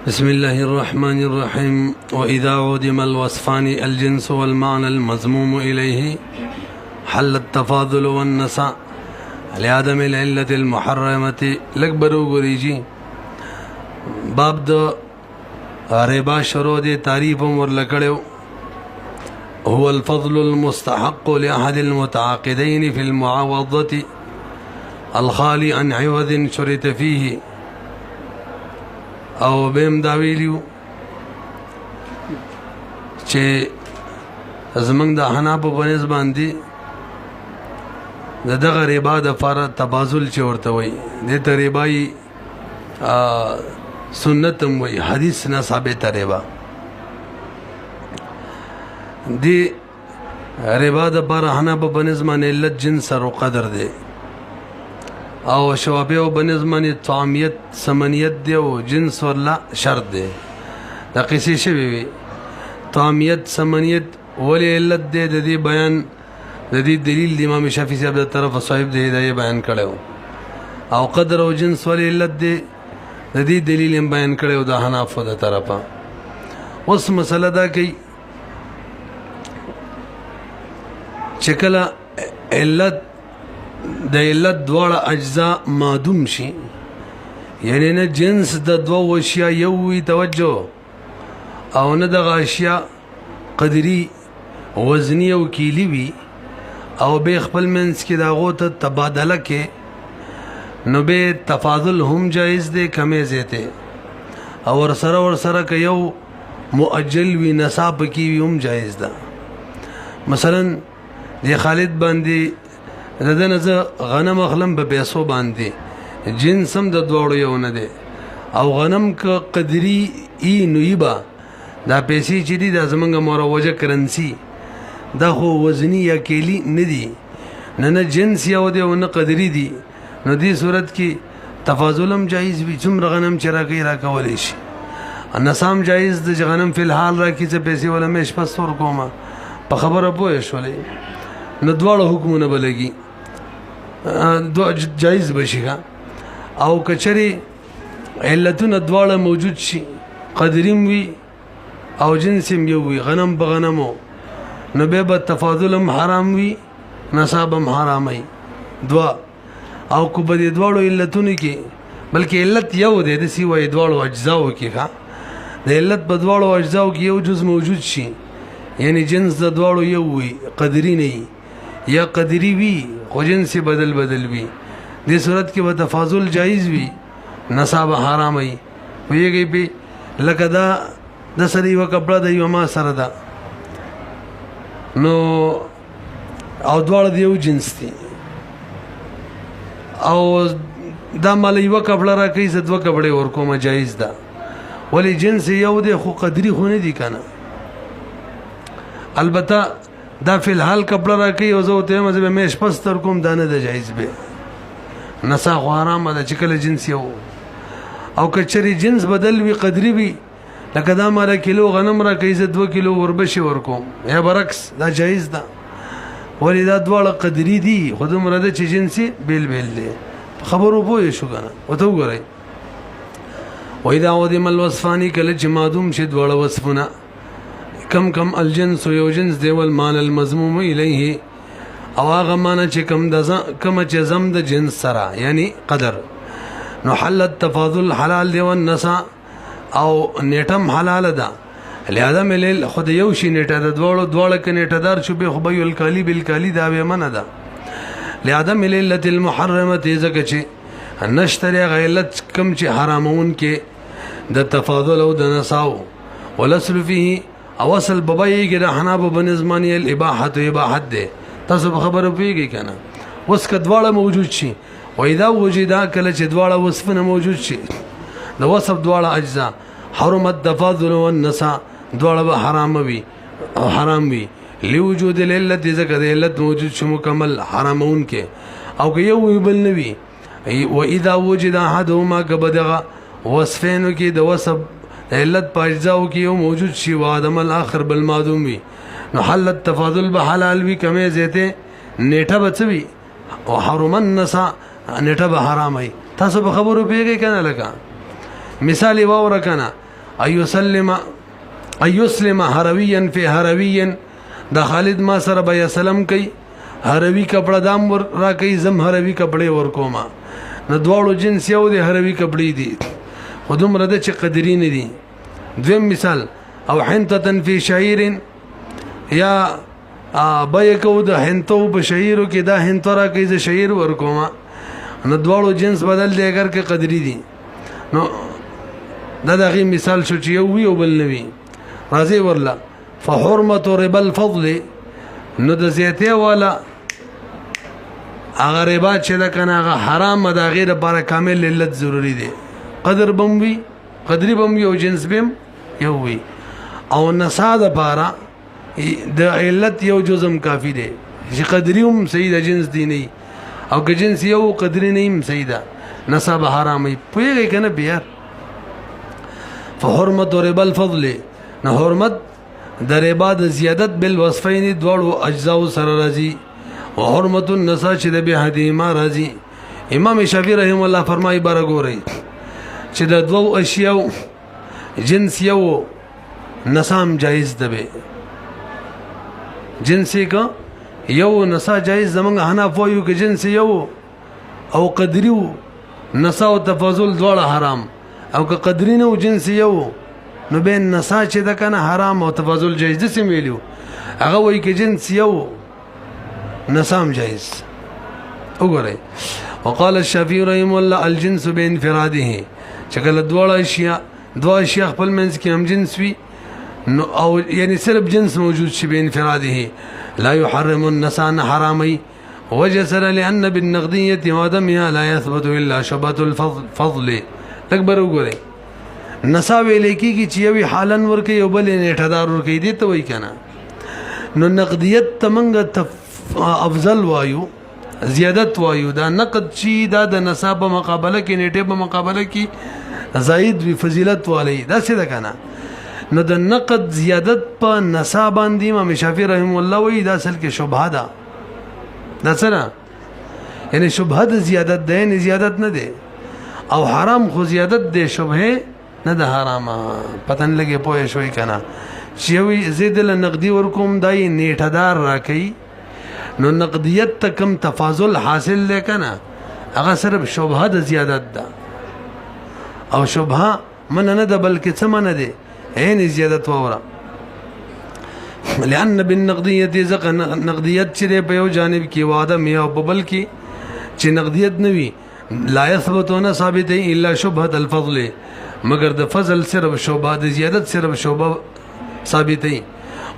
بسم الله الرحمن الرحيم. وإذا عدم الوصفان الجنس والمعنى المضموم إليه حل التفاضل والنساء لعدم العلة المحرمة لكبرو غريجي باب د ربا شروع دي تعریف ورلکڑو. هو الفضل المستحق لأحد المتعاقدين في المعاوضة الخالي عن عوض شرط فيه او بهم دا ویلیو چې زمنګ د حنابو په نسبت باندې دغه ربا د فار تبادل چې ورته وي د ربای سنت وي حدیث نه ثابت ربا دی ربا د فار حنابو په نسبت باندې علت جنس او قدر دی او شوابه او بنظمانی طعامیت سمنیت دی او جنس ولا شرط دی دا قصې شوی وي طعامیت سمنیت ولی علت دی د دې بیان د دې دلیل د امام شافعي صاحب د طرف صاحب د هدايه بیان کړو او قدر او جنس ولی علت دی د دې دلیل هم بیان کړو د حنافو د طرفه. اوس مسله دا کوي چې کله علت د علت دواړه اجزا معدوم شي یعنی نه جنس د دوه اشیاء یو وي توجه او نه د اشیاء قدری وزنی او کیلی وي او به خپل منس کې داغو ته تبادله کې نو به تفاضل هم جایز دی کمې زیته او ورسره که یو مؤجل وي نصاب کې وي هم جایز ده. مثلا د خالد باندې ردن ز غنم اخلم به پیسو باندې جنس هم د دوړو یو نه دی او غنم ک قدری ای نویبا دا پیسې چې دي د زمنګ مروجه کرنسی دا خو وزنی یا کیلی نه دی نه جنس یو دی او نه قدری دی نو دې صورت کې تفاضلم جایز وي څومره غنم چې راکولې شي نسام جایز د غنم فی الحال راکې څه پیسې ولا مې شپه ستور کومه په خبره پوه شولې نو دواړو حکمونه بلګي جایز بشي او کچري علتونه دواړه موجود شي قدریم وي او جنسیم یو وي غنم بغنمو نو به تفاضلم حرام وي نصابم حرامي دوا او کو به دواړو علتونه کې بلکې علت یو دی د سی وای دواړو اجزاو کې د علت په دواړو اجزاو کې یو جز موجود شي یعنی جنس د دواړو یو وي قدری نه یا قدری وی خو جنس بدل وی دې صورت کې به تفاضل جایز وي نصاب حرام وي ویږي په لکه دا د سړي و کپڑا د یو ما سره دا نو او دواړه د یو جنس دي او دا مال یو کپڑا را کوي زدو کپڑے ورکوم جایز ده ولی جنس یو دی خو قدری خو نه دي کنه البته دا فی الحال کپڑا را کوي او زه ته مزه مېش پس تر کوم دانه د جایز به نسا حرام ده چې کله جنس یو او کچري جنس بدل وی قدری وی لکه دا مال کیلو غنم را کوي زه 2 کیلو وربشي ورکوم یا برعکس دا جایز ده ولی دا دواړه قدری دي خود مرده چې جنسي بیل دي خبرو پوه شو کنه وته وګورئ. واذا عدم الوصفان کله چې معدوم شي دواړه وصفونه کم الجنس یو جنس دی ول مان المضموم الیه او هغه معنا چې کم چې زم د جنس سره یعنی قدر نو حل التفاضل حلال دی والنساء او نیټم حلال ده لہذا مل خود یو شي نیټه د دوړو ک نیټه دار شو به خو به الکالی بالکالی دا به من ده لہذا مل علت المحرمه زکه چې نشتری غیلت کم چې حرامون کې د تفاضل او د نساء ولسل فيه او اصل بابای کې د حنابو بنظمانی الاباحه اباحت ده تاسو خبره پیږي کنه اوس کدواړه موجود شي و اذا وجدا کله چې دواړه وصفونه موجود شي د وصف دواړه اجزا حرمت التفاضل والنساء دواړه به حرام وي لوجود العلت ذکر علت موجود شو مکمل حرامون کې او که یو بل نوي و اذا وجد احدهما كبدغه وصفینو کې د وصف علت پاجزاو کې یو موجود شي و ادم الاخر بالمعدوم وي نو حل التفاضل به حلال وي کمه زیته نیټه بچوي او حرم النساء نیټه به حرام وي تاسو به خبرو پیږئ کنه لکه مثال واور کنه ایسلم حرویا فی حرویا دا خالد ما سره بیا سلام کوي حروی کپڑا دام ور را کوي زم حروی کپڑے ور کوما نو دواړو جنس یو دی حروی کپڑې دي خو دومره ده چې قدرې نه دي دویم مثال او حنطة فی شعیر یا بیا کو د حنطو په شعیرو کې دا حنطه را کوي زه شعیر ور کوما نو دواړو جنس بدل دی اگر کې قدرې دي نو دا دغه مثال شو چې یو وی او بل نوی راځي ورلا فحرمت ربا الفضل نو د زیاته والا اگر ربا چې دا کنه هغه حرام ده غیر لپاره کامل علت ضروری دی قدر بموي قدري بموي او جنس بم یو وی او نساء د لپاره د علت یو جزم کافی دی چې قدري هم صحیح د جنس دی نه او که جنس یو قدري نه هم صحیح ده نساء به حرامي پوهیږي کنه بیا فحرمت ربا الفضل نه حرمت د ربا د زیادت بالوصفین دوړو اجزاء سره راځي او حرمت النساء چې د به حدیما راځي امام شافعی رحم الله فرمایي بار ګوري چې د دوو اشیاء جنس یو نسام جایز ده به جنس کا یو نسا جایز زمنګ حناف وایو کې جنس یو او قدریو نسا او تفاضل دواړه حرام او که قدری نه جنس یو نو بین نسا چې د کنه حرام او تفاضل جایز دي سم ویلو هغه وایي کې جنس یو نسام جایز وګورئ وقال الشافعي رحمه الله الجنس بانفراده چې کله دواړه اشیاء خپل منځ کې هم جنس وي نو او یعنی صرف جنس موجود شي بانفراده لا يحرم النساء حرامي وجسر لأن بالنقدية وعدمها لا يثبت إلا شبهة الفضل اکبر وګورئ نسا ویل کېږي چې یوې حالن ورکوي او بلې نیټهدار ورکوي دې ته وایي که نه نو نقدیت ته موږ افضل وایو زیادت وایو دا نقد چې دا د نسا په مقابله کې نیټې په مقابله کې زاید وي فضیلت والی داسې ده که نه نو د نقد زیادت په نسا باندې امام شافعي رحمه الله وایي دا اصل کې شبهه ده دا څه ده یعنې شبهه د زیادت ده یعنې زیادت نه دی او حرام خو زیادت دی شبهه نه ده حرامه پتن لګي پوه شوي کنه چې وي زید له نقدي ورکوم دای نیټهدار راکې نو نقدیت ته کم تفاضل حاصل لکنه هغه صرف شبهه د زیادت ده او شبهه من نه ده بلکې څه من ده عین زیادت وره لأن بالنقدیت زق نقدیت چې په یو جانب کې وعده میا او بل کې چې نقدیت نوي لا يثبتون ثابت الا شبهه الفضل مگر د فضل صرف شوبه د زیادت صرف شوبه ثابتې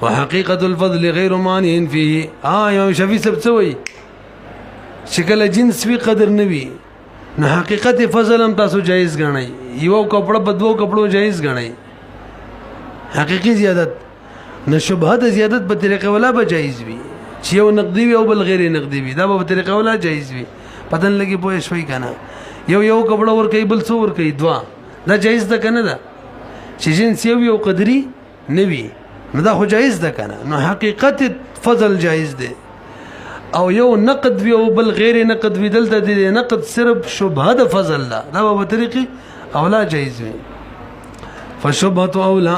وحقيقه الفضل غير مانع فيه یو شفیع سب څوي شکل جنس وی قدر نوي نو حقیقت فضل هم تاسو جایز غنئ یو کپڑا په دوه کپړو جایز غنئ حقيقي زیادت نو شبهه د زیادت په طریقه ولا به جایز وي چې یو نقدي وي او بل غیر نقدي وي دا په طریقه ولا جایز وي پتن لګي پوه شوي کنه یو کپڑا ور کوي بل څو ور کوي دوا دا جایز ده کنه دا چې جنس یو قدري نوي نو دا خو جایز ده کنه نو حقیقت فضل جایز ده او یو نقد وی او بل غیر نقد وی دلته د نقد صرف شبهه د فضل ده دا په طریقې اولا جایز وي فشبهه اولا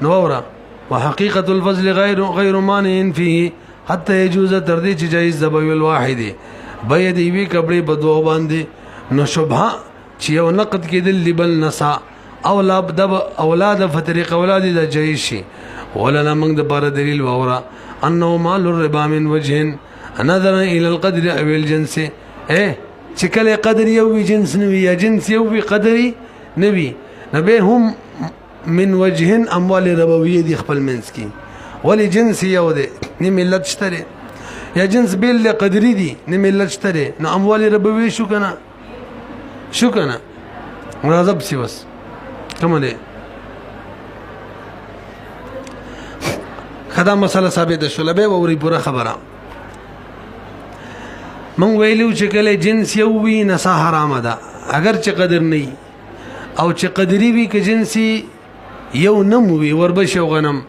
نورا وحقيقه الفضل غير مانع فيه حتى يجوز تردي چې جایز ده به الواحد بیا دی وی کپڑے بدو باندې نو شبهه چې یو نقد کېدل لبل نسا اولاد فطریق اولاد د جایز شي ولنا موږ د بار دلیل وورا انه مال الربا من وجه نظر الى القدر او الجنس چې کله قدر یو جنس نوي یا جنس یو قدري نوي نبه هم من وجه اموال ربويه دي خپل منس کی ولی جنس یو دی نه ملت شته یا جنس بیل قدري دي نه ملت شته نو اموال ربويه شو کنه مرادب سی بس کوم دی خدا مسله ثابت شول به وری پورا خبره من ویلو چې کله جنس یو وی نسا حرام ده اگر چې قدر نه او چې قدري وی ک جنسي یو نم وی وربش او غنم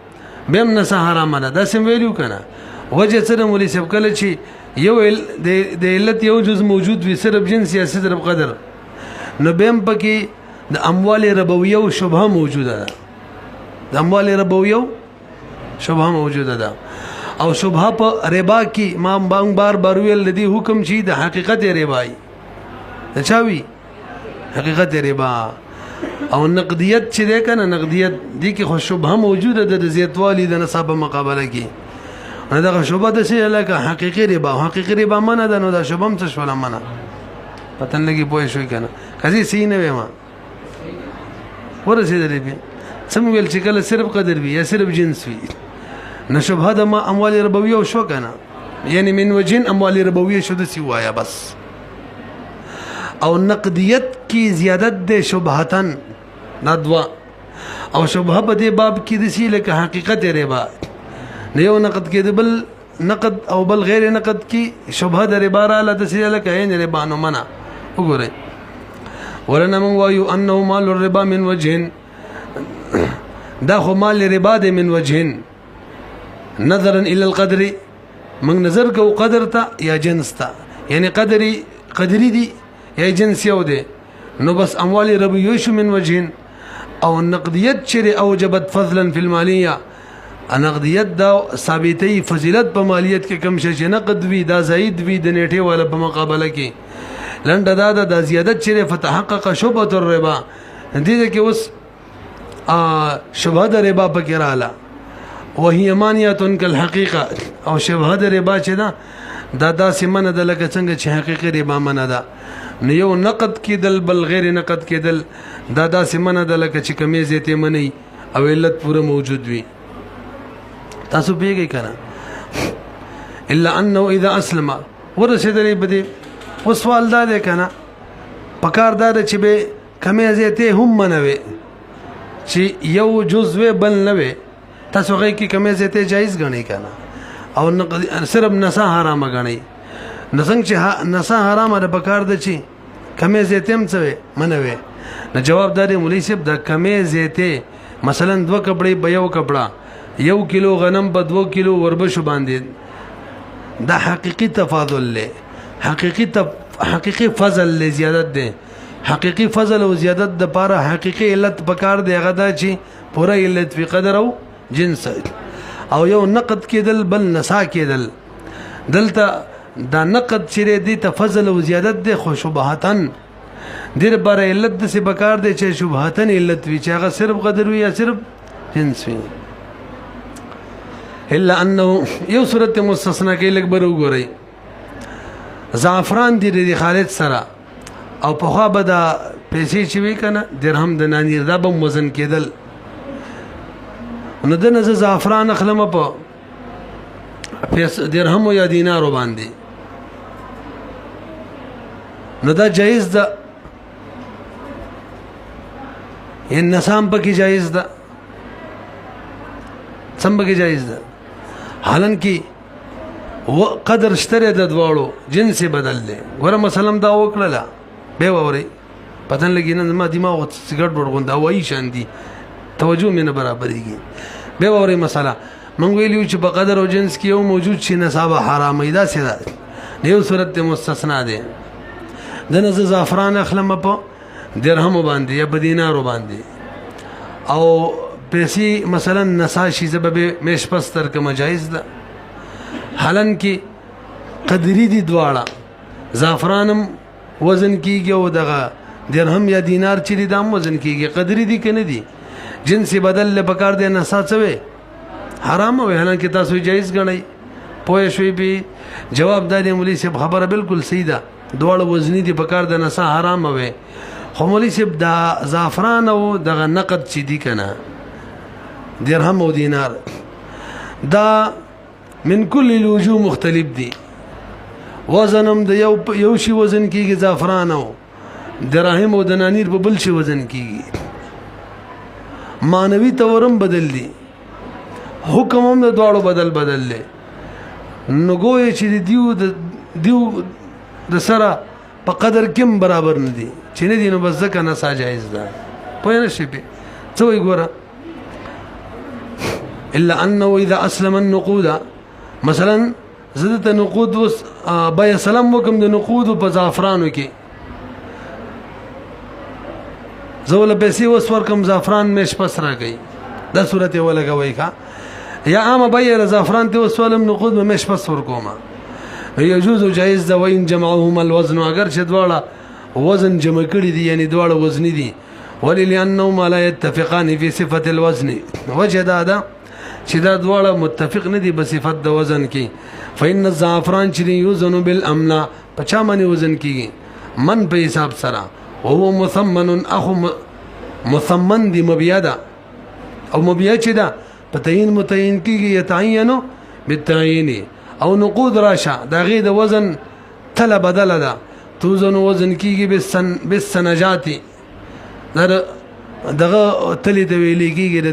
بهم نسا حرام ده دا سم ویلو کنه وجه سره مولي سب کله چې یو د علت یو جز موجود وي صرف جنس یا صرف قدر نو بهم پکې د اموال ربویه او شبهه موجوده ده د اموال ربویو شبهه موجوده ده او شبهه په ربا کې ما بار بار ویل دي حکم شي د حقیقت ربای دا چاوي حقیقت ربا او نقدیت چې ده کنه نقدیت دي کې خو شبهه موجوده ده د زیاتوالي د نصاب مقابله کې نه دا شبهه د څه لکه حقیقي ربا حقیقي ربا منه ده نو دا شبهه هم څه شول منه پتن لګي پوه شوي کنه کزي سینه وې ما ورسېدلې به سم ویل چې کله صرف قدر وي یا صرف جنس وي نشبه د ما اموال ربویه شو کنه یعنی من وجین اموال ربویه شو د سی وایا بس او نقدیت کی زیادت د شبهتن ندوا او شبهه په دې باب کې د سی لکه حقیقت ربا نه یو نقد کې د بل نقد او بل غیر نقد کی شبهه د ربا را ل د سی لکه عین ربا نو منع وګورئ ولنا من وایو انه مال الربا من وجهن دا خو مال ربا د من وجهن نظرا الى القدر من نظر کو قدر تا یا جنس تا یعنی قدری دی یا جنس یو دی نو بس اموال ربویه شو من وجهن او نقدیت چر اوجبت فضلا فی المالیه نقدیت دا ثابتی فضیلت په مالیت کې کم شې نقد وی دا زائد وی د نیټه والا په مقابله کې لنډه دا د زیادت چر فتحقق شبهه الربا دې کې اوس شبهه د ربا پکې رااله وهي مانیه کالحقیقه او شبهه د ربا چې دا داسې منه د لکه څنګه چې حقیقي ربا منه ده نو یو نقد کېدل بل غیر نقد کېدل دا داسې منه د لکه چې کمی زیاتې منی او علت پوره موجود وي تاسو پیږئ کنه الا انه اذا اسلم ورسېدلې بده او سوال دا دی کنه پکار دا چې به کمی زیاتې هم منوي چې یو جزء بل نه وي تاسو غي کې کمی زیاتې جایز غنئ کنه او صرف نسا حرام غنئ نسنګ چې نسا حرام ده پکار ده چې کمی زیاتې هم څه منوي نو جواب داري مولوی صاحب د کمی زیاتې مثلا 2 کپڑے په یو کپڑا 1 کیلو غنم په 2 کیلو وربشو باندې دا حقيقي تفاضل له حقيقي فضل له زیادت ده حقيقي فضل او زیادت د پاره حقيقي علت پکار دی غدا چې پوره علت په قدر او جنس او یو نقد کېدل بل نسا کېدل دلته دا نقد چیرې دی ته فضل او زیادت دی خو شبهتن دیر بار علت د سی بکار دی چې شبهتن علت وی چې هغه صرف قدر وی یا صرف جنس وی الا انه یو صورت مستثنا کې لګ بر وګورئ زعفران دی د خالد سره او په خوا به دا پیسې چې وی کنه درهم د نانیر دا به وزن کېدل نو دنه زعفران اخلم په درهم یا دینارو باندې نو دا جایز ده ان نسام پکې جایز ده سم پکې جایز ده حالان کې قدر شتره د دواړو جنس بدل دي ګوره مثلا دا وکړه به ووري پتن لګی نه ما دماغ سیګریټ ورغوندا وای شان دي توجه مې نه برابرېږي به ووري مساله مونږ ویلو چې په قدر او جنس کې یو موجود شي نصاب حرام ایدا سره یو صورت مستثنا ده د نزه زعفران اخلم په درهم باندې یا په دینارو باندې او پیسې مثلا نساشي سبب مش پستر کوم جایز ده حالان کې قدرې دي دواړه زعفرانم وزن کیږي او دغه درهم یا دینار چې دام وزن کیږي قدرې دي کنه دي جنس بدل له پکار دي نسا څوي حرام وي حالانکه تاسو جایز غنئ پوه شوي به جواب دادی مولوی صاحب خبره بالکل صحیح ده دواړه وزنی دي پکار د نسا حرام وي خو مولوی صاحب دا زعفران او دغه نقد چې دي کنه درهم او دینار دا من کل الوجوه مختلف دي وزنم د یو شی وزن کیږي زعفران او دراهم او دنانیر په بل شی وزن کیږي مانوي تورم بدل دي حکم هم د دواړو بدل لې نو ګوي چې دیو د سره په قدر کم برابر نه دي چې نه دي نو بس ځکه نه ساجایز ده پوه نه شي به څه وي ګوره الا انه اذا اسلم النقود مثلا زدت نقود وس بای سلام وکم د نقود په زعفرانو کې زول پیسې وس ورکم زعفران مش پس راګي دا صورت ولګوي ښا یا عام بیر زعفران ته وسولم نقود به مش پس ورکوما يجوز جائز ده وين جمعهما الوزن اگر چې دواړه وزن جمع کړي دي یعنی دواړه وزن دي وللانهما لا يتفقان في صفه الوزن وجه دا چې دا دواړه متفق نه دي په صفت د وزن کې فإن الزعفران چې يوزن بالاملا په چا باندې وزن کیږي من په حساب سره هو مثمن اخو مثمن دي مبيدا او مبيا چې دا په تعین متعین کیږي يتعینو بالتعین او نقود راشه دا غي د وزن تله بدله ده توزن وزن کیږي بالسنجاتی دغه تلی د ویلې کیږي د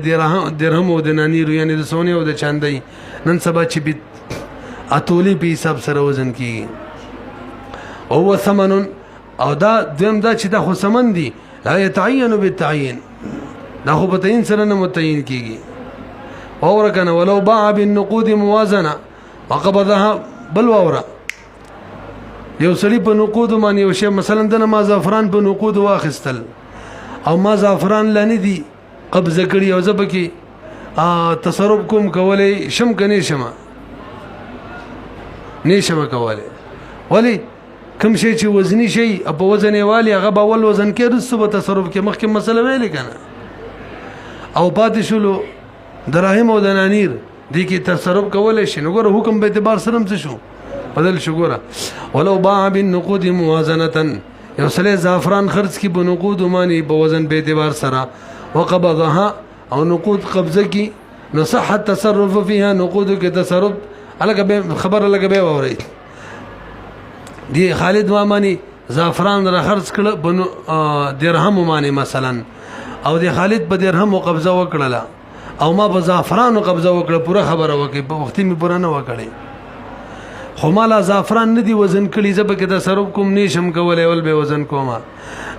درهم او د نانیرو یعنی د سونه او د چاندي نن سبا چې بت اتولی په حساب سره وزن کیږي او ثمن او دا دیم دا چې دا خو ثمن دي لا يتعين بالتعيين دا خو په تعین سره نه متعین کیږي اور کنه ولو باع بالنقود موازنه وقبضها بل ووره یو سړي په نقود باندې یو شی مثلا د ما زعفران په نقود واخستل او ما زعفران لانی دي قبضه کړی او زبکی تصرف کوم کولای شم کني شمه نشم کولای ولی کوم شی چې وزنی شي په وزن والی هغه به ول وزن کې رسو په تصرف کې مخکې مسله ویل کنه او پاتې شلو دراهم او دنانیر دي کې تصرف کولای شي نو ګوره حکم به اعتبار سره څه شو بدل شو ګوره ولو باع بالنقود موازنه یو سله زعفران خرج کی بنقود مانی په وزن به اعتبار سره وقبضها او نقود قبضه کی نو صح التصرف فيها نقود کې تصرف الګ خبر الګ به اوري دی خالد مامانی زعفران را خرج کړ بنو درهم مانی مثلا او دی خالد په درهم قبضه وکړه او ما په زعفران قبضه وکړه پوره خبره وکي په وخت می پوره نه وکړي خو مالا زعفران ندی وزن کړي زبه کې تصرف کوم نشم کولای ول به وزن کوما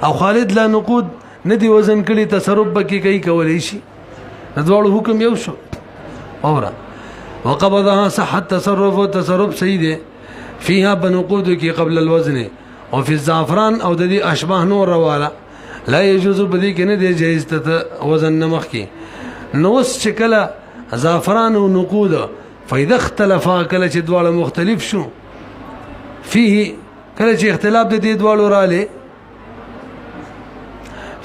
او خالد لا نقود ندی وزن کړي تصرف بکی کوي کولای شي دواړو حکم یو شو اورا وقبضها صح التصرف والتصرف سيده فيها بنقود کی قبل الوزن او في الزعفران او د دې اشباه نور رواله لا يجوز بدی کې نه دی جایز ته وزن نمخ کی نوس چې کله زعفران او نقود فاذا اختلفا کله چې دواړه مختلف شو فيه کله چې اختلاف د دې دواړو رااله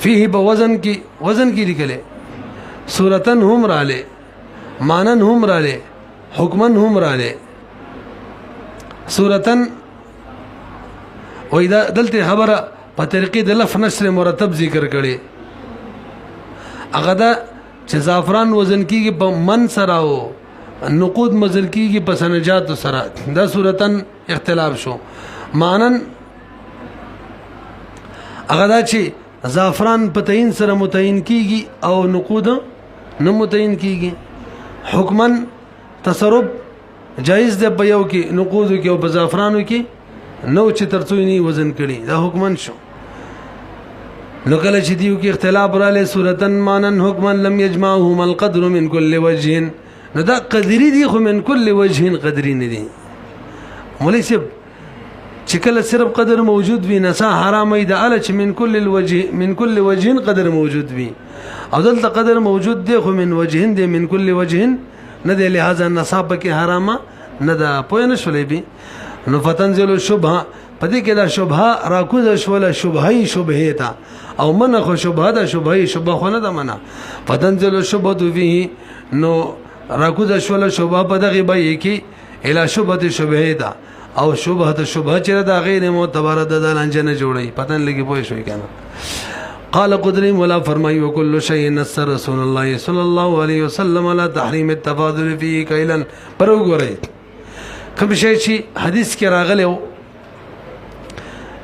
فيه بوزن کې لیکل صورتن هم رااله مانن هم رااله حکمن هم رااله صورتن و اذا دلته خبره په طریقې د لف نشر مرتب ذکر کړي هغه دا چې زعفران وزن کیږي په من سره او نقود مزل کیږي په سنجات سره دا صورتن اختلاف شو مانن هغه دا چې زعفران په تعین سره متعین کیږي او نقود نه متعین کیږي حکمن تصرف جایز ده په یو کې نقود کې او په زعفرانو کې نو چې ترڅوینی وزن کړي دا حکمن شو نو کله چې دیو کې اختلاف رااله صورتن مانن حکمن لم يجمعهما القدر من كل وجه نو دا قدری دی خو من كل وجه قدری نه دي مولوی صاحب چې کله صرف قدر موجود وي نسا حرام ای د ال چې من كل وجه قدر موجود وي او دلته قدر موجود دی خو من وجه دی من كل وجه نه دی لہذا نصاب کې حرامه نه دا پوه نه شولې بي نو فتنزل شبهه پدې کې دا شبهه راکوز شوله شبهه تا او من خو شبهه دا شبهه خو نه ده منه فتنزل شبهه فيه نو راکوز شوله شبهه په دغه به کې اله شبهه تا او شبهه چې دا غیر معتبره ده لنجنه جوړي پتن لګي پوه شوي کنه قال قدري ولا فرمای وكل شيء نصر رسول الله صلى الله عليه وسلم على تحريم التفاضل فيه كيلا پر وګورئ کوم شي چې حدیث کې راغلی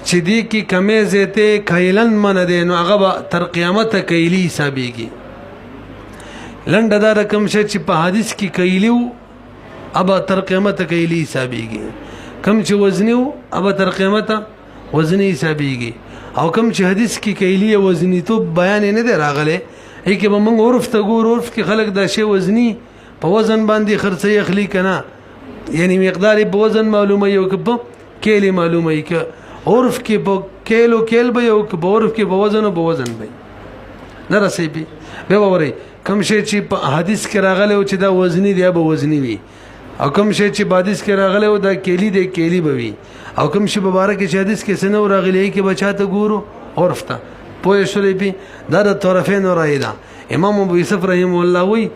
چې دی کې کمې زیته کایلن من ده نو هغه تر قیامت کایلی حسابيږي لنډه دا رقم شي چې په حدیث کې کایلیو ابا تر قیامت کایلی حسابيږي کم چې وزنیو ابا تر قیامت وزنی حسابيږي او کم چې حدیث کې کایلی وزنی تو بیان نه دی راغلی هي کې به موږ عرف ته ګور عرف کې خلک دا شی وزنی په وزن باندې خرڅي اخلي کنه یعنی مقدار په وزن معلومه یو کې کېلی معلومه یې کې عرف کې په کیل به یو کې عرف کې په وزن به نه رسېږي به ووري کوم شی چې په حدیث کې راغلی او چې دا وزنی دی به وزنی وي او کوم شی چې په حدیث کې راغلی او دا کېلی دی کېلی به وي او کوم شی مبارک چې حدیث کې سنو راغلی کې بچاته ګورو عرف ته پوه شولې پی دا د طرفین رائے ده امام ابو یوسف رحم الله وی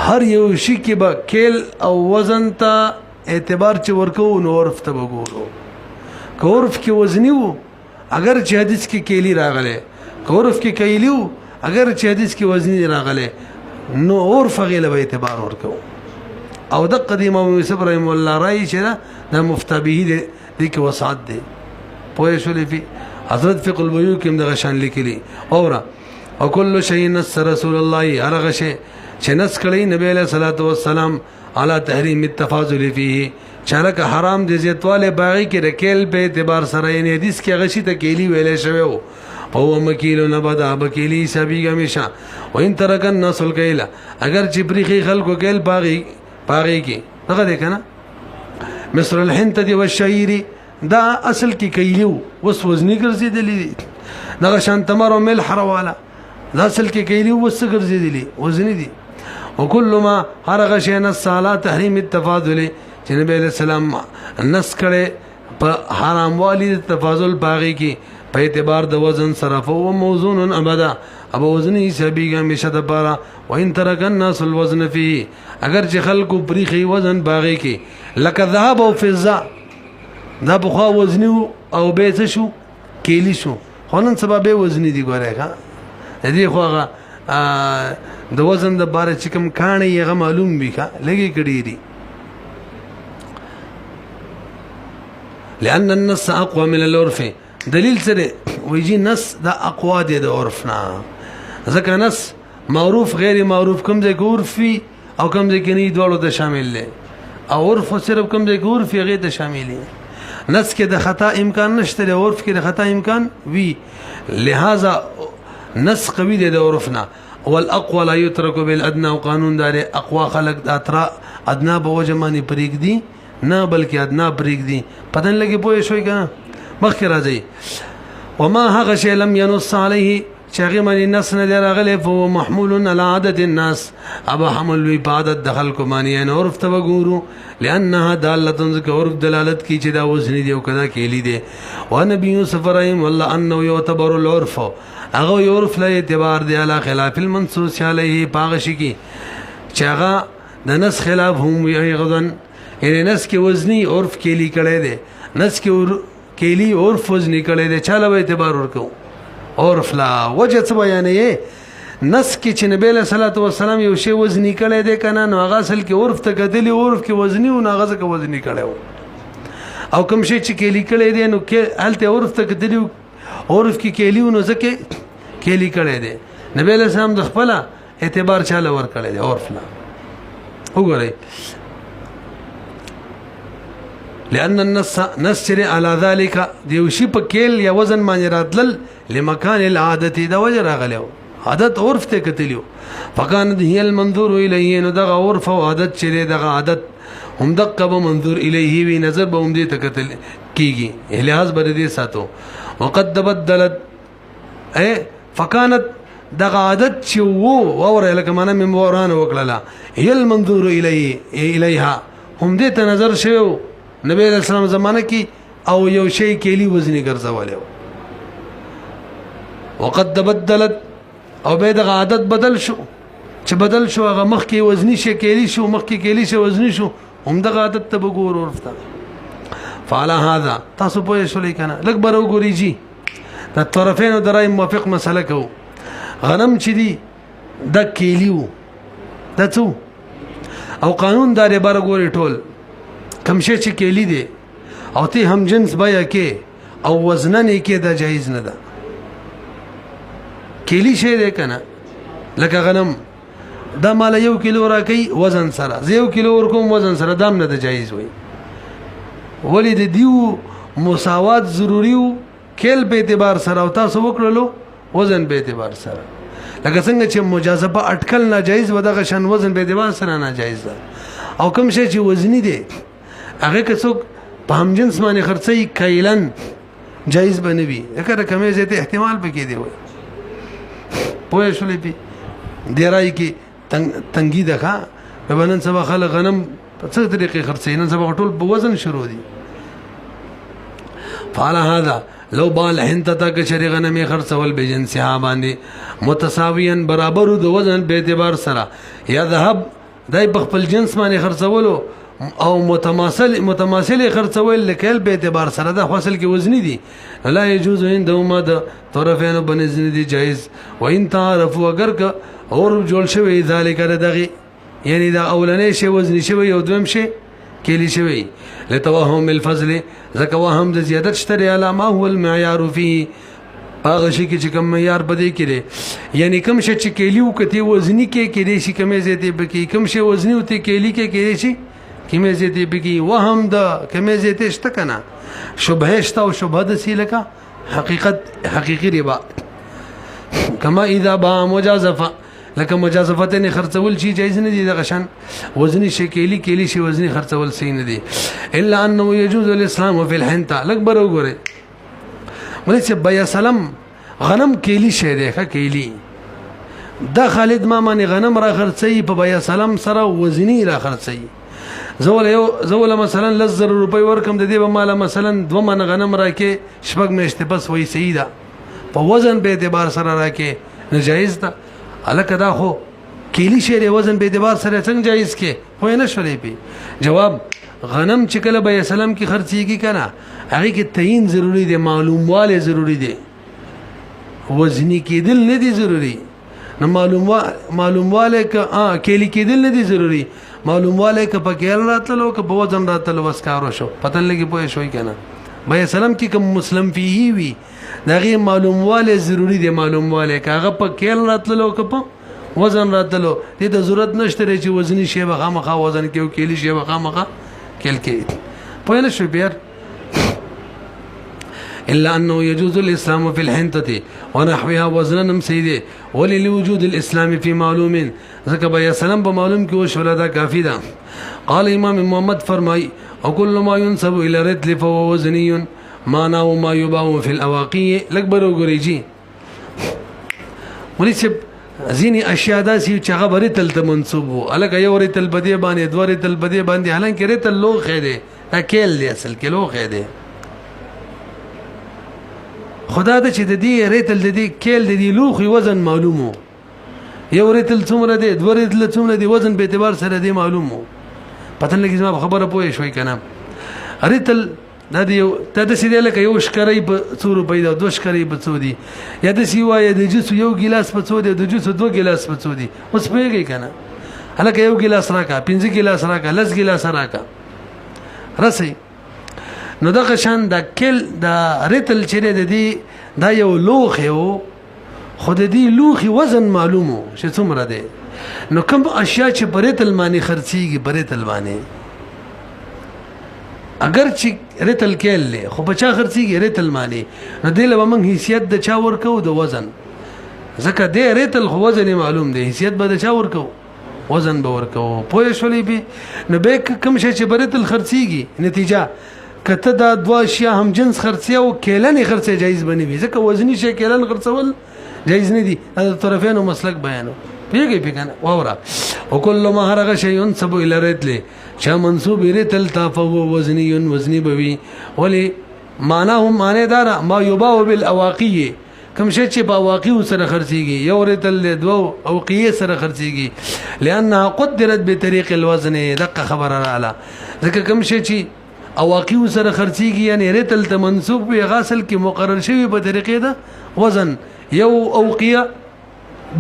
هر یو شی کې به کېل او وزن ته اعتبار چې ورکو نو عرف ته وګورو که عرف کې وزنی وو اگر چې حدیث کې کېلی راغلی که عرف کې کېلی وو اگر چې حدیث کې وزنی راغلی نو عرف غیله به اعتبار ورکو او د قدیم امام یوسف رحم الله رائے چې دا مفتبه دي د کې وسعت دي پوه شولې پی حضرت فقه البیوع کې دغه شان لیکلي اورا او کل شیء نص رسول الله هغه شی چې نص کړی نبی علیہ الصلوۃ والسلام علی تحریم التفاضل فيه چاله حرام دي زیاتواله باغی کې رکیل په اعتبار سره یې حدیث کې هغه شی ته کېلی ویلې شوی او مکیل نبدا بکیلی سبی همیشه وان ترک الناس الکیل اگر چې پریخي خلکو کېل باغی کې دغه ده کنه مصر الحنت دی والشعير دا اصل کې کېلیو وس وزنی ګرځېدلی دغه شان تمر او ملح رواله دا اصل کې کېلیو وس ګرځېدلی وزنی دي وكل ما هرغه شی نص علی تحریم التفاضل چې نبی علیہ السلام نص کړي په حرام والی تفاضل باغی کې په اعتبار د وزن صرف او موزون ابدا ابو وزنی سبیګه همیشه د پاره وان ترک الناس الوزن فيه اگر چې خلکو پریخي وزن باغی کې لکه ذهب او فضه دا بخوا وزنی او به څه شو کېلی شو خونن سبب وزنی دی ګوره ښا دې خوغه د وزن د باره چې کوم کانه یې معلوم وي ښا لګي کړي دي لأن النص اقوى من العرف دلیل سره ویجی نص دا اقوا دی د عرفنا ځکه نص معروف غیر معروف کوم ځای کې عرفي او کوم ځای کې نه دوړو ته شامل دي او عرف صرف کوم ځای کې عرفي غیر ته شامل دي نص کې د خطا امکان نشته د عرف کې د خطا امکان وی لہذا نص قوی دی د عرفنا والاقوى لا يترك بالادنى وقانون دار اقوا خلق د اترا ادنا به وجماني پریک دي نه بلکې ادنا پریک دي پدن لګي پوه شوي کنه مخکې راځي وما هغه شی لم ينص عليه شاغي من النص نه راغله فهو محمول على عادت الناس ابا حمل وی عادت دخل کو معنی ان عرف ته وګورو لانها دالته ذکر عرف دلالت کی چې دا وزن دی او کدا کېلی دی او نبی یوسف رحم الله انه يعتبر العرف هغه عرف له اعتبار دی علی خلاف المنصوص علیه پاغشی کی چې هغه د نص خلاف هم وی غدن یعنی نص کې وزنی عرف کېلی کړي دی نص کې کېلی عرف وزنی کړي دی چاله به اعتبار ورکو عرف لا وجه څه بیانې نص کې چې نبی له صلوات و سلام یو شی وزنی کړي دی کنه نو هغه اصل کې عرف ته کتلی عرف کې وزنی او هغه څه وزنی کړي او کوم شی چې کېلی کړي دی نو کې حالت عرف ته کتلی عرف کې کېلی نو ځکه کېلی کړي دی نبی له سلام د خپل اعتبار چاله ور کړي دی عرف لا وګورئ لأن النص نسر على ذلك دیوشی په کېل یا وزن باندې راتلل لمکان العادت دا وجه راغلو عادت عرف ته کتلیو فكانت هي المنظور الیه نو دغه عرف او عادت چې دغه عادت هم دغه به منظور الیه وی نظر به هم دې ته کتل کیږي لحاظ بر دې ساتو وقد تبدلت فكانت دغه عادت چې وو اور لکه معنا مې ورانه وکړه هي المنظور الیها هم دې ته نظر شوی نبی علیہ السلام زمانه کې او یو شی کېلی وزنی ګرځولې وقد تبدلت او به د عادت بدل شو چې بدل شو هغه مخ کې وزنی شي کېلی شو مخ کې کېلی شي وزنی شو هم د عادت ته وګور ورفته فعلى هذا تاسو په شولې کنه لګ برو ګوري جی د طرفین درای موافق مسله کو غنم چې دی د کېلیو دته او قانون دار بر ګوري ټول کم شي چې کېلی دی او ته هم جنس بیا کې او وزن نه کې دا جایز نه ده کېلی شي دی کنه لکه غنم دا مال 1 کیلو راکې وزن سره 1 کیلو ورکوم وزن سره دام نه ده جایز وي ولې د دیو مساوات ضروری وو کېل په اعتبار سره او تاسو وکړلو وزن په اعتبار سره لکه څنګه چې مجازفه اٹکل ناجایز و دغه شان وزن په اعتبار سره ناجایز ده او کوم شي چې وزنی دی هغه که څوک په هم جنس باندې خرڅي کایلن جایز بنوي اګه کمې زیاته احتمال پکې دی وای پوه شولې پی ډیرای کې تنګي ده ښا په نن سبا خلک غنم په څه طریقې خرڅي نن سبا ټول په وزن شروع دي فعلى هذا لو بال حنتتا که شری غنمې خرڅول به جنسها باندې متساويا برابر د وزن به اعتبار سره یا ذهب دای په خپل جنس باندې خرڅولو او متماثل خرڅول لکل به اعتبار سره د حاصل کې وزنی دي لا يجوز عندهما د طرفین بنزن دي جائز وان تعرفوا اگر که اور جوړ شوی ذالک دغه یعنی دا اولنې شی وزنی شوی او دویم شی کلی شوی لتوهم الفضل زکه وهم د زیادت شتري علامه هو المعيار فيه هغه شي کې چې کوم معیار بده کړي یعنی کوم شي چې کلیو کته وزنی کې کړي شي کومه زیاتې بکی کوم شي وزنی او ته کلی کې کړي شي کومه زیاتې بکی وهم د کومه زیاتې شته کنه شبهه شته او شبهه د سیلکا حقیقی ربا کما اذا با مجازفه لکه مجازفت نه خرڅول شي جایز نه دي د غشن وزنی شي کلی شي وزنی خرڅول سي نه دي الا انه يجوز الاسلام في الحنطه لکبر وګوره مله چې بیا سلام غنم کلی شي دی ښه کلی دا خالد ماما غنم را خرڅي په بیا سلام سره وزنی را خرڅي زول مثلا لزر روپۍ ورکم د دې به مال مثلا 2 من غنم راکې شپږ میشته بس وای سیدا په وزن به اعتبار سره راکې ناجایز ده الکه دا خو کلی شی وزن به اعتبار سره څنګه جایز کې خو نه شولې پی جواب غنم چې کله به سلام کی خرڅيږي کنه هغه کې تعین ضروری دی معلومواله ضروری دی وزنی کېدل نه دی ضروری نو معلومواله ک کلی کېدل نه دی ضروری معلومواله ک په کېل راتلو ک په وزن راتلو وسکارو شو پتن لګي پوه شوي کنه به سلام کی کوم مسلم فيه وی دغه معلومواله ضروری دی معلومواله ک هغه په کېل راتلو ک په وزن راتلو دې د ضرورت نشته چې وزنی شی به خامخا وزن کې او کلی شی به خامخا کېل کې پوه نه شو بیا الا انه يجوز الاسلام في الحنطه ونحوها وزنا سيده ولوجود الاسلام في معلوم ذکر بیا سلام په معلوم کې وشول دا کافی ده قال امام محمد فرمای او كل ما ينسب الى رتل فهو وزني معناه ما يباع في الاواقي لکبر وګریږي ولې چې ځینی اشیاء داسې چې هغه رتل ته منسوب وو الګ یو رتل بده باندې دوه رتل بده باندې حالانکه رتل لوخ دی اکل دی اصل کې لوخ دی خدا د چې د دې ریتل د دې کېل د دې لوخي وزن معلومو یو ریتل څومره دی دوه ریتل څومره دی وزن به اعتبار سره دی معلومو پتن لګي ما خبره پوه شوي کنه ریتل دا دی ته د سیده لکه یو شکرې په 100 روپۍ دا 2 شکرې په 100 دي یا د سی وای د جوس یو ګلاس په 100 دی د جوس 2 ګلاس په 100 دي اوس پیږي کنه هلکه یو ګلاس راکا 5 ګلاس راکا 10 ګلاس راکا رسي نو دغه شان د کل د ریتل چره د دې دا یو لوخ یو خود دې لوخي وزن معلومو چې څومره دی نو کوم اشیاء چې بریتل معنی خرڅيږي بریتل معنی اگر چې ریتل کېل له خو بچا خرڅيږي ریتل معنی نو دې له موږ حیثیت د چا ورکو د وزن ځکه دې ریتل خو وزن معلوم دی حیثیت به د چا ورکو وزن به ورکو پوه شولې به نو به کوم شي چې بریتل خرڅيږي نتیجه کته دا دوا شیا هم جنس خرڅي او کېلن خرڅي جایز بنوي ځکه وزنی شي کېلن خرڅول جایز نه دي د طرفینو مسلک بیانو پیږي پیګنه وورا او کله ما هرغه شی ينسب الى رتل چا منسوب رتل تفو وزني وزني بوي ولي معناه معنی دار ما يباع بالاواقي کوم شي چې په واقع سره خرڅيږي یو رتل دو اوقيه سره خرڅيږي لانها قدرت بطريق الوزن دقه خبر رااله ځکه کوم شي چې اواقي سره خرڅيږي یعنی رتل ته منسوب وي غاسل کې مقرر شوی په طریقې ده وزن یو اوقيه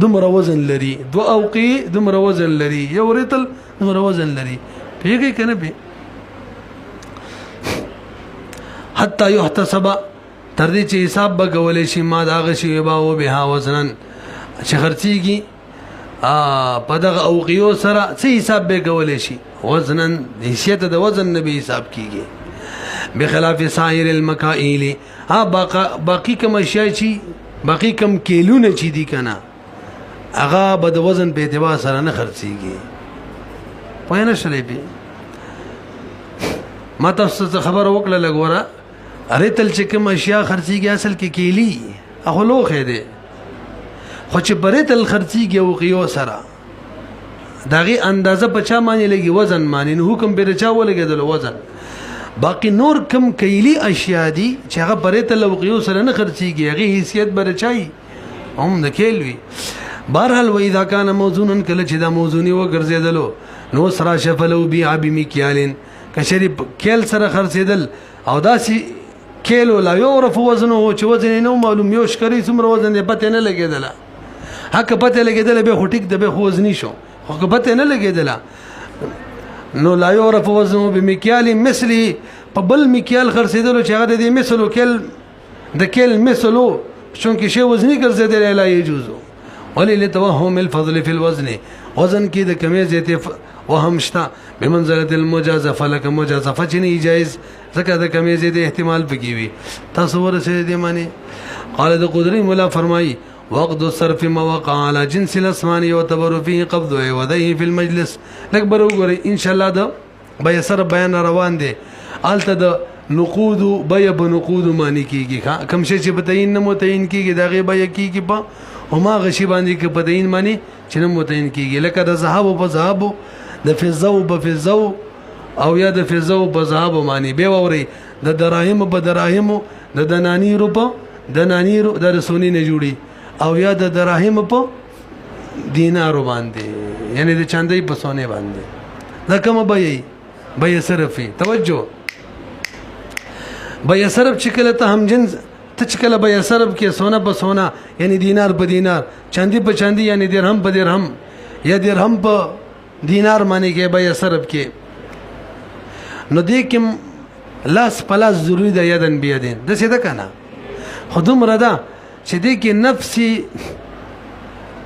دومره وزن لري دو اوقيه دومره وزن لري یو رتل دومره وزن لري پیږي کنه به حتی يحتسب تر دې چې حساب بغولې شي ما داغه شی باو به وزنن چې خرڅيږي په دغه اوقيو سره څه حساب به غولې شي وزنن حیثیت د وزن نبی حساب کیږي بخلاف سائر المکائل باقی کوم اشیاء چی باقی کوم کیلونه چی دي کنه هغه به د وزن په اعتبار سره نه خرڅيږي پوه نه شلې به ما تاسو ته خبر وکړه لګوره اره تل چې کوم اشیاء خرڅيږي اصل کې کیلی اخو لوخه دي خو چې برې تل خرڅيږي او قیو سره داغي اندازه په چا معنی لګي وزن معنی نو حکم به چا ولګیدل وزن باقی نور کم کیلی اشیاء دي چې هغه برې تل او قیو سره نه خرڅيږي هغه حیثیت بر چای هم د کېلوي بهرحال و اذا كان موزونا کله چې دا موزونی و ګرځیدلو نو سرا شفلو بی ابي میکیالن کشری کېل سره خرڅیدل او داسي کېلو لا يعرف وزنه چې وزن نه معلوم یو شکري څومره وزن یې پته نه لګیدل حق پته لګیدل به هټیک د به وزنی شو خو پته نه لګیدل نو لا يعرف وزنه بمکیال مثلی په بل مکیال خرڅیدل چې هغه د مثلو کېل د کېل مثلو چونکه شی وزنی ګرځیدل لا يجوز ولي لتوهم الفضل في الوزن وزن کې د کمی زیاته وهم شتا بمنزله المجازفه لك مجازفه چې نه جایز ځکه د کمی زیاته احتمال پکې وي تاسو ورسې دې معنی قال د قدري مولا فرمایي وقت الصرف ما وقع على جنس الاسمان يعتبر فيه قبض ويديه في المجلس نکبر وګورئ ان شاء الله د بیا سره بیان روان دي الته د نقود بیا بنقود معنی کیږي کم شي چې بتاین نه متعین کیږي دغه بیا کیږي په هما غشي باندې کې پدین معنی چې نه متعین کیږي لکه د ذهب په ذهب د فضو په فضو او یا د فضو په ذهب معنی به ووري د دراهم په دراهم د دنانیرو په دنانیرو د رسونی نه جوړي او یا د دراهم په دینارو باندې یعنی د چاندۍ په سونه باندې دا کوم به صرفي توجه به صرف چې کله ته هم جنس ته چې کله به صرف کې سونا په سونا یعنی دینار په دینار چاندي په چاندي یعنی درهم په درهم یا درهم په دینار معنی کې به صرف کې نو دې کې لاس پلاس ضروری ده یدن بیدین د څه ده کنه خودم ردا چې دې کې نفسي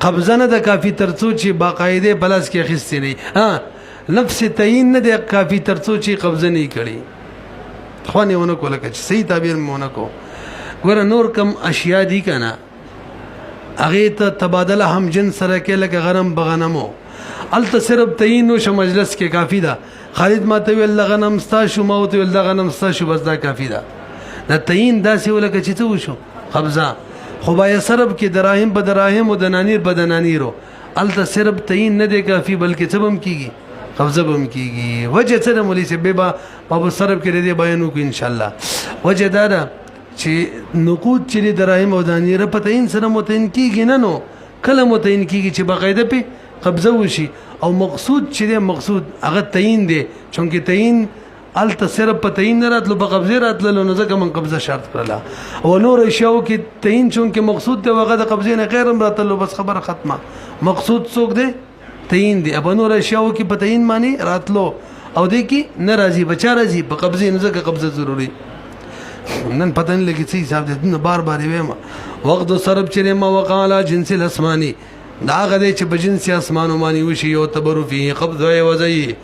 قبضه نه ده کافی ترڅو چې باقاعده پلاس کې خستې نه ها نفس تعین نه ده کافی ترڅو چې قبضه نه کړي خوانه ونه کوله چې صحیح تعبیر مونږ کو ګور نور کم اشیاء دي کنه اغه ته تبادله هم جنس سره کې لکه غنم بغنمو الته صرف تعین نو مجلس کې کافی ده خالد ما ته ویل غنم ستا شو ما ته ویل غنم ستا شو بس دا کافی ده دا تعین داسې ولکه چې څه وشو قبضه خو بیا صرف کې دراهم په دراهم او دنانیر په دنانیرو الته صرف تعین نه دی کافی بلکې څه بم کیږي قبضه بم کیږي وجه څه د مولوی سے به په صرف کې دې بیانو کو ان شاء الله وجه دا چې نقود چې دراهم او دنانیر په تعین سره متعین کیږي نه نو کله متعین کیږي چې باقاعده په قبضه وشي او مقصود چې مقصود هغه تعین دی چونکه تعین الته صرف په تعین نه راتلو په قبضه راتلو نو ځکه من قبضه شرط کړله او نور اشیاء کې تعین چونکه مقصود دی وغه د قبضه نه غیر راتلو بس خبره ختمه مقصود څوک دی تعین دی اب نور اشیاء کې په تعین معنی راتلو او دې کې ناراضي بچا راضي په قبضه نه ځکه قبضه ضروري نن پته نه لګي چې حساب دې بار بار ویم وقت صرف چې ما وقاله جنس الاسماني دا غدې چې په جنس اسمانو معنی وشي او تبرو فيه قبض او وزي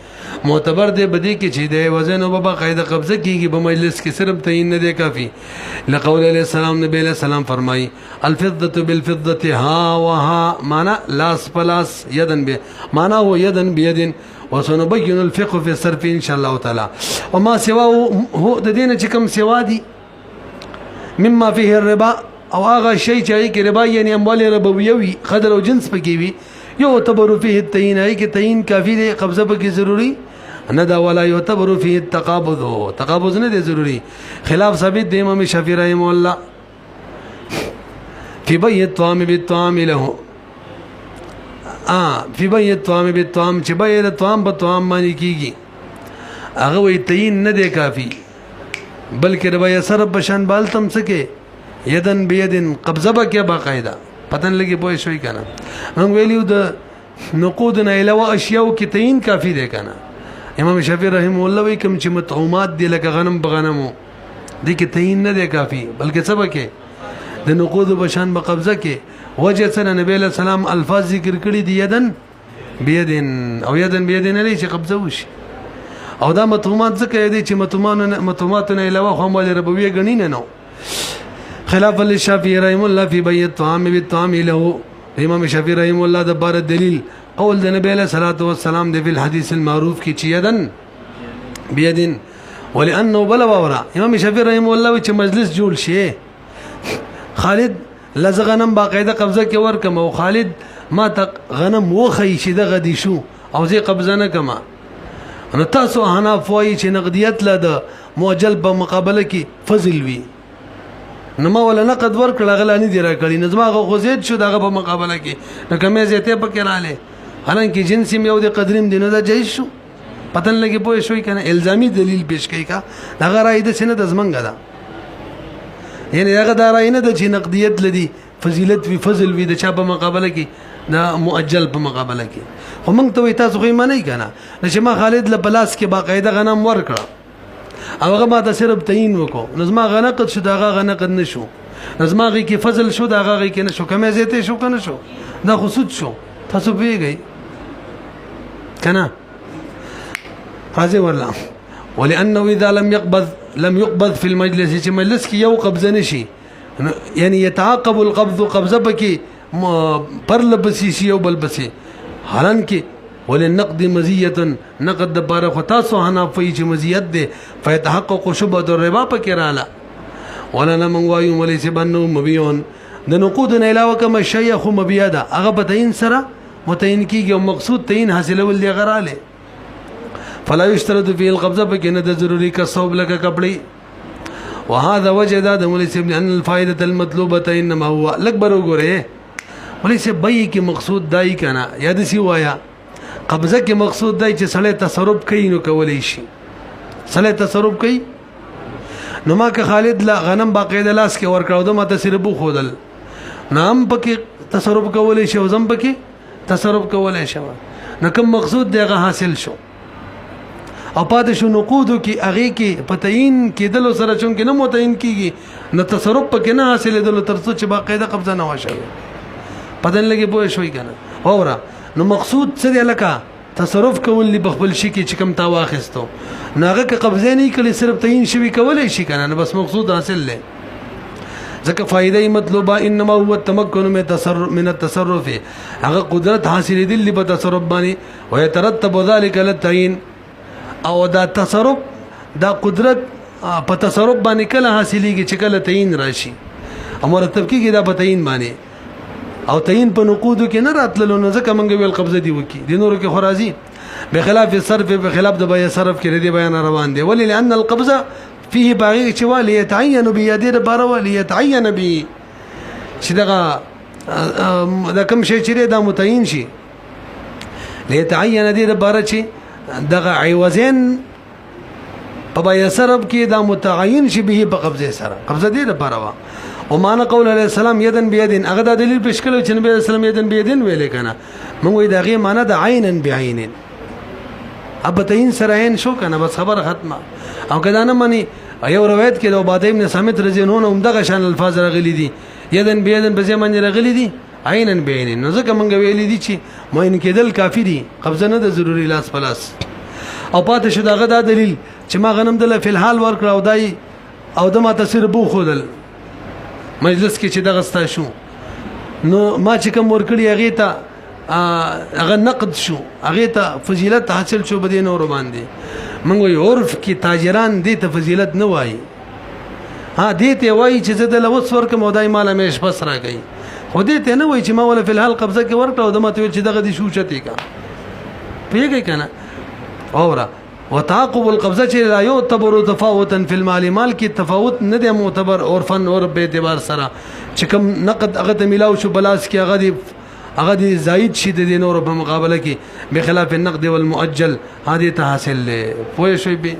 معتبر دی بدی کې چې د وزن او په قاعده قبضه کیږي په مجلس کې صرف تعین نه دی کافی لقول علیہ السلام نبی علیہ السلام فرمای الفضه بالفضه ها وها معنا لاس پلاس یدن به معنا هو یدن بيد وسنبين الفقه في الصرف ان شاء الله تعالی وما سواه هو د دین چې کوم سوا دي مما فيه الربا او هغه شی چې کې ربا یعنی اموال ربویوي قدر او جنس پکې وي یو تبرو فيه التعین ای کې تعین کافی دی قبضه پکې ضروری نه دا ولا يعتبر فيه التقابض تقابض نه دی ضروری خلاف ثابت دی امام شافعی رحمه الله في بيع الطعام بالطعام له في بيع الطعام بالطعام چې بيع الطعام بالطعام معنی کیږي هغه وی تعین نه دی کافی بلکې ربا صرف بشان بال تم سکے یدن بیدن قبضه بکې باقاعده پتن لګي پوه شوي کنه موږ ویلو د نقود نه علاوه اشیاء کې تعین کافی دی کنه امام شافعی رحم الله وی کوم چې مطعومات دی لکه غنم بغنمو دي کې تعین نه دی کافی بلکې سبا کې د نقود بشان بقبضه کې وجه سره نبی له سلام الفاظ ذکر کړی دی یدن بیدن او یدن بیدن لري چې قبضه وشي او دا مطعومات ځکه دی چې مطعومات نه علاوه هم ول ربویه غنی نه نو خلاف للشافعي رحمه الله في بيع الطعام بالطعام له امام شافعي رحمه الله د بار دلیل قول د نبی له صلوات و سلام د الحديث المعروف کی چیدن بيدن ولانه بلا ورا امام شافعي رحمه الله چې مجلس جوړ شي خالد لزه غنم باقاعده قبضه کې ورکم او خالد ما ته غنم وخی چې دغه دي شو او زه قبضه نه کما نو تاسو حناف وایي چې نقدیت لا د مؤجل په مقابله کې فضل وي نو ما ولا نقد ورکړه غلانی دی را کړی نظمغه غزید شو دغه په مقابله کې نو کمه زیته پکې رااله حالانکه جنس یو د قدریم دی نو دا جایز شو پتن لګي پوه شوي کنه الزامي دلیل پیش کوي کا دغه راي د سینه د زمنګ ده یعنی هغه دا راي نه د چې نقدیت لدی فضیلت وی فضل وی د چا په مقابله کې دا مؤجل په مقابله کې خو موږ ته تاسو خو معنی کنه چې ما خالد له بلاس کې باقاعده غنم ورکړه او هغه ما ته صرف تعین وکړو نظم غنقد شو دا غنقد نشو نظم غي کې فضل شو دا غي کې نشو کمه زیته شو کنه شو دا خصوص شو تاسو پیږئ کنه هذا ولا ولانه اذا لم يقبض في المجلس چې مجلس کې یو قبضه نشي يعني يتعاقب القبض قبضه بکی پر لبسی یو بل بسی حالانکه وللنقد مزيه نقد د بار خطا سو حنفي چې مزیت ده فيتحقق شبهه الربا پکې رااله ولنا من وايو وليس بنو مبيون د نقود نه علاوه کوم شی خو مبيا ده هغه بتاین سره متعین کیږي او مقصود تعین حاصلول دی غراله فلا يشترط فيه القبضه پکې نه د ضروري کا صوب لکه کپڑے وهذا وجد د وليس ابن ان الفائده المطلوبه انما هو الاكبر وګوره وليس بای کی مقصود دای کنه یاد سی وایا قبضه کې مقصود دی چې سړی تصرف کوي نو کولای شي سړی تصرف کوي نو ما که خالد لا غنم باقاعده لاس کې ورکړو د ما تصرف خودل نام پکې تصرف کولای شي او زم پکې تصرف کولای شي نو کوم مقصود دیغه حاصل شو او پاتې شو نقودو کې هغه کې پتاین کېدل سره چون کې نه متعین کیږي نو تصرف پکې نه حاصل دل ترڅو چې باقاعده قبضه نه وشوي پدن لګي پوه شوي کنه اورا نو مقصود څه دی لکه تصرف کول لی بخبل شي کې چې کم تا واخستو ناغه کې قبضه نه کړي صرف تعین شوی کولای شي کنه نو بس مقصود حاصل لې ځکه فائدې مطلوبه انما هو التمكن من التصرف هغه قدرت حاصل دي لی په تصرف باندې ويترتب ذلك للتعین او دا تصرف دا قدرت په تصرف باندې کله حاصلېږي چې کله تعین راشي او مرتب کېږي دا په تعین باندې او تعین په نقودو کې نه راتللو نو ځکه مونږ ویل قبضه دی وکي د نورو کې خرازي بخلاف الصرف بخلاف د بیا صرف کې دی بیان روان دی ولې لأن القبضه فيه باغي چې ولي يتعين بيدير بار ولي يتعين به چې دا کوم شي چې دا متعین شي ليتعين دي بار چې دغه عوضین په بیا صرف کې دا متعین شي به په قبضه سره قبضه دی لپاره وا او معنا قول علیہ السلام یدن بیدن هغه د دلیل پیش کړو چې نبی اسلام یدن بیدن ویلې کنه موږ وی دغه معنا د عینن بعین ابتین سره عین شو کنه بس خبر ختمه او کدا نه منی یو روایت کې د عباده ابن صامت رضی الله عنه همدغه شان الفاظ راغلي دي یدن بیدن په ځمانه راغلي دي عینن بعین نو ځکه موږ ویلې دي چې ماین کېدل کافی دي قبضه نه د ضروري لاس پلاس او پاتې شو دغه د دلیل چې ما غنم دل فی الحال ورکړ او دای او د ما تصویر بو خودل مجلس کې چې دغه ستا شو نو ما چې کوم ورکړی هغه ته هغه نقد شو هغه ته فضیلت حاصل شو بده نور باندې موږ یو عرف کې تاجران دې ته فضیلت نه وایي ها دې ته وایي چې زه د لوس ورکم او دای مال مېش بس راګي خو دې ته نه وایي چې ما ولا فی الحال قبضه کې ورکړ او د ما ته چې دغه دي شو چتی کا پیږي کنه اورا وتعاقب القبضه چې لا يعتبر تفاوتا في المال مال کې تفاوت نه دی معتبر عرفن اور به اعتبار سره چې کوم نقد هغه ته ملاو شو بلاس کې هغه دی زائد شي د نور په مقابله کې بخلاف النقد والمؤجل هذه ته حاصل له پوه شوي به